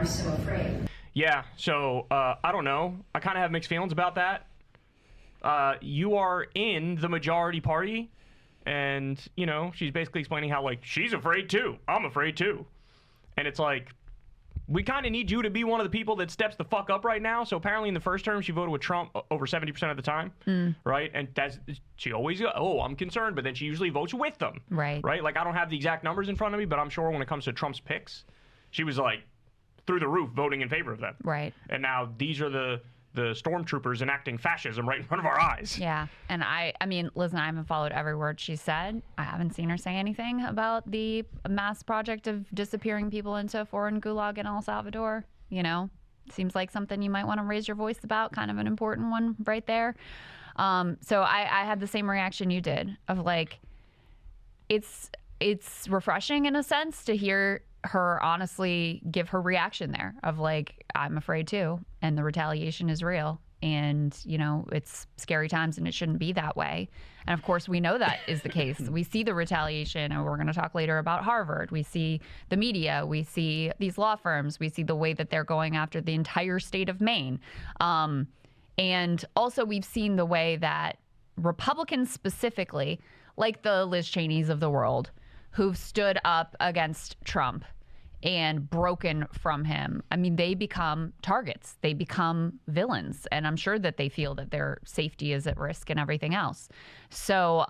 are so afraid. Yeah, so I don't know. I kind of have mixed feelings about that. You are in the majority party, and, you know, she's basically explaining how, like, she's afraid too. I'm afraid too. And it's like, we kind of need you to be one of the people that steps the fuck up right now. So apparently in the first term, she voted with Trump over 70% of the time, right? And she always, I'm concerned, but then she usually votes with them. Right. Right? Like, I don't have the exact numbers in front of me, but I'm sure when it comes to Trump's picks, she was, like, through the roof voting in favor of them. Right. And now these are the stormtroopers enacting fascism right in front of our eyes. Yeah. And I mean, listen, I haven't followed every word she said. I haven't seen her say anything about the mass project of disappearing people into a foreign gulag in El Salvador. You know, seems like something you might want to raise your voice about, kind of an important one right there. So I had the same reaction you did of like, it's refreshing in a sense to hear her honestly give her reaction there of like, I'm afraid too, and the retaliation is real, and you know, it's scary times and it shouldn't be that way. And of course we know that is the case. We see the retaliation, and we're going to talk later about Harvard. We see the media, we see these law firms, we see the way that they're going after the entire state of Maine, and also we've seen the way that Republicans specifically, like the Liz Cheneys of the world, who've stood up against Trump and broken from him. I mean, they become targets. They become villains. And I'm sure that they feel that their safety is at risk and everything else. So,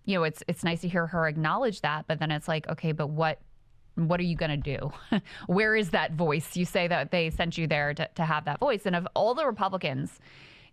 you know, it's nice to hear her acknowledge that. But then it's like, okay, but what are you going to do? Where is that voice? You say that they sent you there to have that voice. And of all the Republicans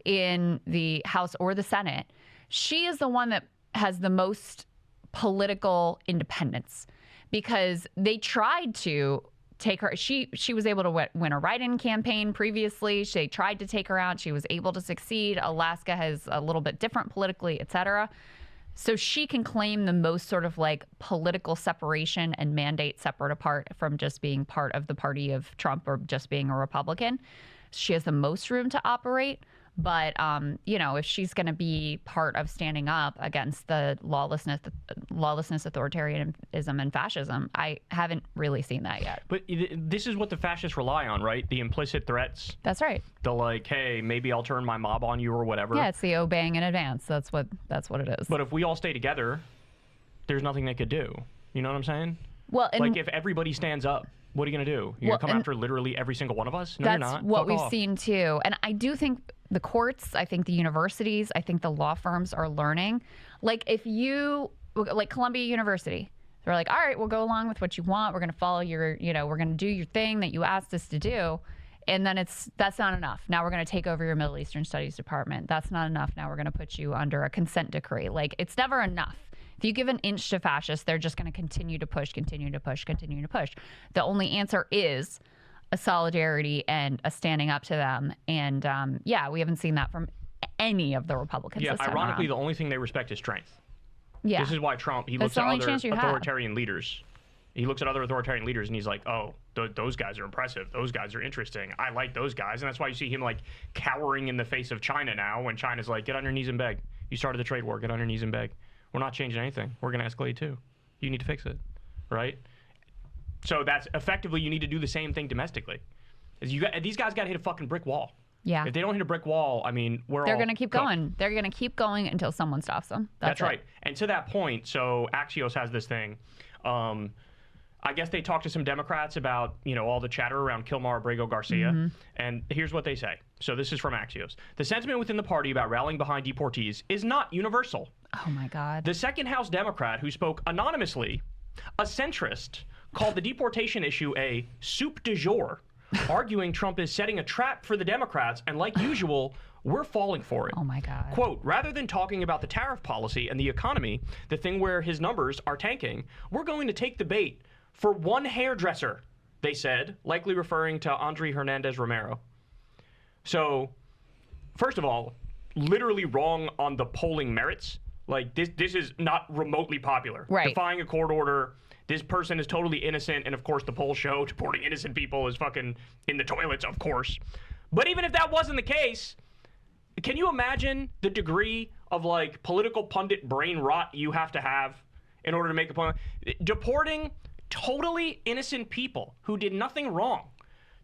in the House or the Senate, she is the one that has the most political independence, because they tried to take her. She was able to win a write-in campaign previously. They tried to take her out. She was able to succeed. Alaska has a little bit different politically, et cetera. So she can claim the most sort of like political separation and mandate separate apart from just being part of the party of Trump or just being a Republican. She has the most room to operate. But, you know, if she's going to be part of standing up against the lawlessness, authoritarianism, and fascism, I haven't really seen that yet. But this is what the fascists rely on, right? The implicit threats. That's right. The like, hey, maybe I'll turn my mob on you or whatever. Yeah, it's the obeying in advance. That's what it is. But if we all stay together, there's nothing they could do. You know what I'm saying? Well, and like if everybody stands up, what are you going to do? You're going to come after literally every single one of us? No, you're not. That's what Fuck we've off. seen too. And I do think the courts, I think the universities, I think the law firms are learning. Like if you, like Columbia University, they're like, all right, we'll go along with what you want. We're going to follow your, you know, we're going to do your thing that you asked us to do. And then that's not enough. Now we're going to take over your Middle Eastern Studies department. That's not enough. Now we're going to put you under a consent decree. Like it's never enough. If you give an inch to fascists, they're just going to continue to push, continue to push, continue to push. The only answer is a solidarity and a standing up to them. And yeah, we haven't seen that from any of the Republicans. Yeah, this time ironically, around. the only thing they respect is strength. Yeah. This is why Trump, he That's looks the at only other chance you have. authoritarian leaders. He looks at other authoritarian leaders and he's like, oh, those guys are impressive. Those guys are interesting. I like those guys. And that's why you see him like cowering in the face of China now when China's like, get on your knees and beg. You started the trade war. Get on your knees and beg. We're not changing anything. We're going to escalate too. You need to fix it, right? So that's effectively, you need to do the same thing domestically. These guys got to hit a fucking brick wall. Yeah. If they don't hit a brick wall, I mean, they're going to keep going. They're going to keep going until someone stops them. That's right. And to that point, so Axios has this thing. I guess they talked to some Democrats about, you know, all the chatter around Kilmar Abrego Garcia. And here's what they say. So this is from Axios. The sentiment within the party about rallying behind deportees is not universal. Oh, my God. The second House Democrat who spoke anonymously, a centrist, called the deportation issue a soup du jour, arguing Trump is setting a trap for the Democrats, and like usual, we're falling for it. Oh, my God. Quote, rather than talking about the tariff policy and the economy, the thing where his numbers are tanking, we're going to take the bait for one hairdresser, they said, likely referring to Andre Hernandez Romero. So, first of all, literally wrong on the polling merits. Like, this is not remotely popular. Right. Defying a court order. This person is totally innocent. And, of course, the polls show deporting innocent people is fucking in the toilets, of course. But even if that wasn't the case, can you imagine the degree of, like, political pundit brain rot you have to have in order to make a point? Deporting totally innocent people who did nothing wrong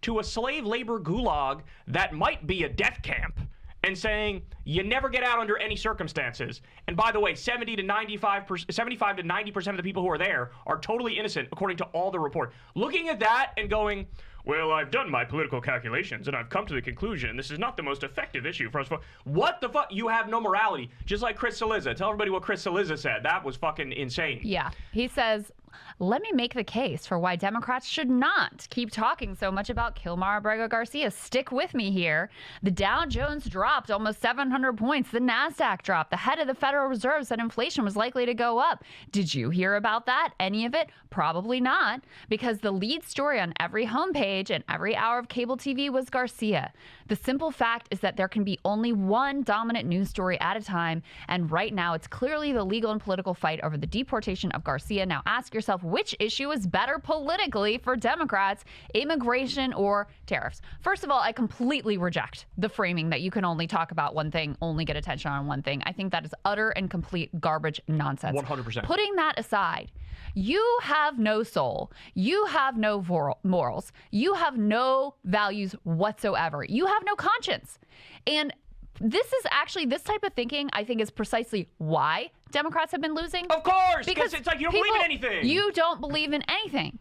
to a slave labor gulag that might be a death camp and saying you never get out under any circumstances. And by the way, 75 to 90% of the people who are there are totally innocent, according to all the report. Looking at that and going, well, I've done my political calculations and I've come to the conclusion this is not the most effective issue for us. What the fuck? You have no morality. Just like Chris Cillizza. Tell everybody what Chris Cillizza said. That was fucking insane. Yeah. He says, let me make the case for why Democrats should not keep talking so much about Kilmar Abrego Garcia. Stick with me here. The Dow Jones dropped almost 700 points. The NASDAQ dropped. The head of the Federal Reserve said inflation was likely to go up. Did you hear about that? Any of it? Probably not, because the lead story on every homepage and every hour of cable TV was Garcia. The simple fact is that there can be only one dominant news story at a time, and right now it's clearly the legal and political fight over the deportation of Garcia. Now ask yourself, which issue is better politically for Democrats, immigration or tariffs? First of all, I completely reject the framing that you can only talk about one thing, only get attention on one thing. I think that is utter and complete garbage nonsense. 100%. Putting that aside, you have no soul. You have no morals. You have no values whatsoever. You have no conscience. And this is actually, this type of thinking, I think, is precisely why Democrats have been losing. Of course, because it's like you don't believe in anything. You don't believe in anything.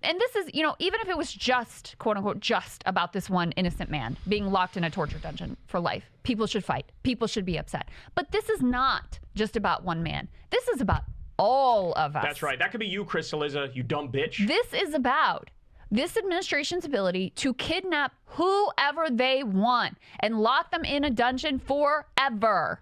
And this is, you know, even if it was just, quote unquote, just about this one innocent man being locked in a torture dungeon for life, people should fight. People should be upset. But this is not just about one man. This is about all of us. That's right. That could be you, Chris Cillizza, you dumb bitch. This is about this administration's ability to kidnap whoever they want and lock them in a dungeon forever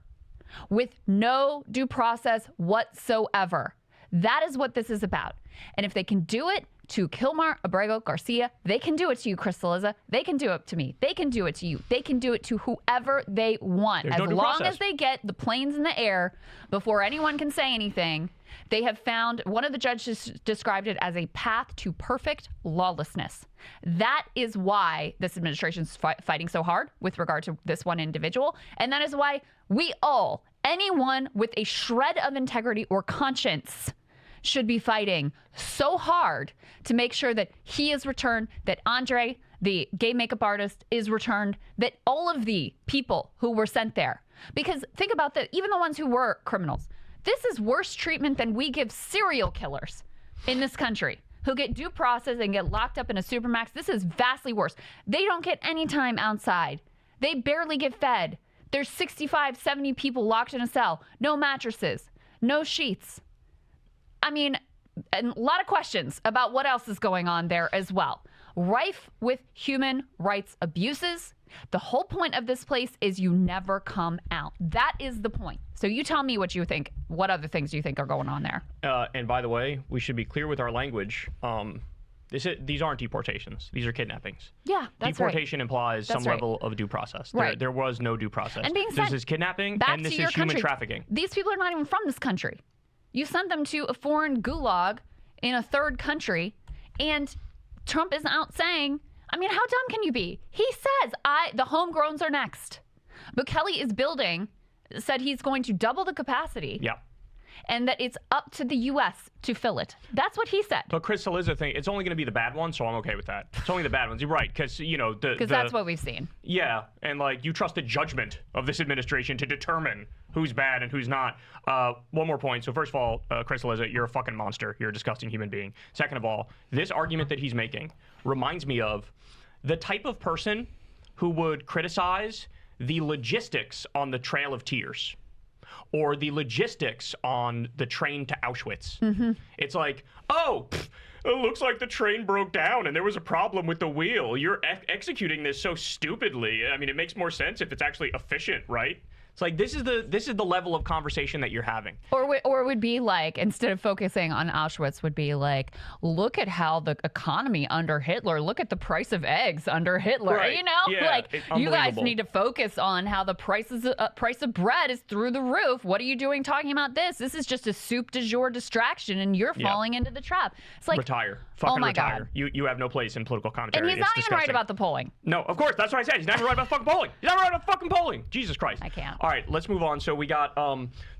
with no due process whatsoever. That is what this is about. And if they can do it to Kilmar Abrego Garcia, they can do it to you, Chris Cillizza. They can do it to me. They can do it to you. They can do it to whoever they want. There's no due long process. as they get the planes in the air before anyone can say anything. They have found, one of the judges described it as a path to perfect lawlessness. That is why this administration is fighting so hard with regard to this one individual. And that is why we all, anyone with a shred of integrity or conscience, should be fighting so hard to make sure that he is returned, that Andre, the gay makeup artist, is returned, that all of the people who were sent there. Because think about that, even the ones who were criminals, this is worse treatment than we give serial killers in this country who get due process and get locked up in a supermax. This is vastly worse. They don't get any time outside. They barely get fed. There's 65, 70 people locked in a cell, no mattresses, no sheets. I mean, and a lot of questions about what else is going on there as well. Rife with human rights abuses. The whole point of this place is you never come out. That is the point. So you tell me what you think. What other things do you think are going on there? And by the way, we should be clear with our language. These aren't deportations. These are kidnappings. Yeah, that's Deportation implies That's some right. level of due process. Right. There was no due process. And being this sent is kidnapping, back and this to your is human country. trafficking. These people are not even from this country. You sent them to a foreign gulag in a third country, and Trump is out saying, I mean, how dumb can you be? He says, the homegrowns are next. Bukele is said he's going to double the capacity. Yeah. And that it's up to the U.S. to fill it. That's what he said. But Chris Cillizza thing, it's only going to be the bad ones, so I'm okay with that. It's only the bad ones. You're right, because, you know, Because that's what we've seen. Yeah, and like you trust the judgment of this administration to determine who's bad and who's not. One more point. So first of all, Chris Cillizza, you're a fucking monster. You're a disgusting human being. Second of all, this argument that he's making reminds me of the type of person who would criticize the logistics on the Trail of Tears or the logistics on the train to Auschwitz. Mm-hmm. It's like, it looks like the train broke down and there was a problem with the wheel. You're executing this so stupidly. I mean, it makes more sense if it's actually efficient, right? It's like this is the level of conversation that you're having. Or it would be like, instead of focusing on Auschwitz, would be like, look at how the economy under Hitler, look at the price of eggs under Hitler. Right. You know, Yeah, like it's you guys unbelievable. need to focus on how the price of bread is through the roof. What are you doing talking about this? This is just a soup du jour distraction, and you're falling into the trap. It's like Retire. Fucking oh my retire. God. You have no place in political commentary. And he's It's not even right disgusting. about the polling. No, of course. That's what I said. He's not even right about fucking polling. He's not right about fucking polling. Jesus Christ. I can't. All right, let's move on. So we got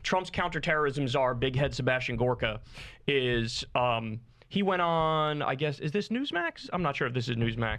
Trump's counterterrorism czar, big head Sebastian Gorka, is he went on, I guess, is this Newsmax? I'm not sure if this is Newsmax.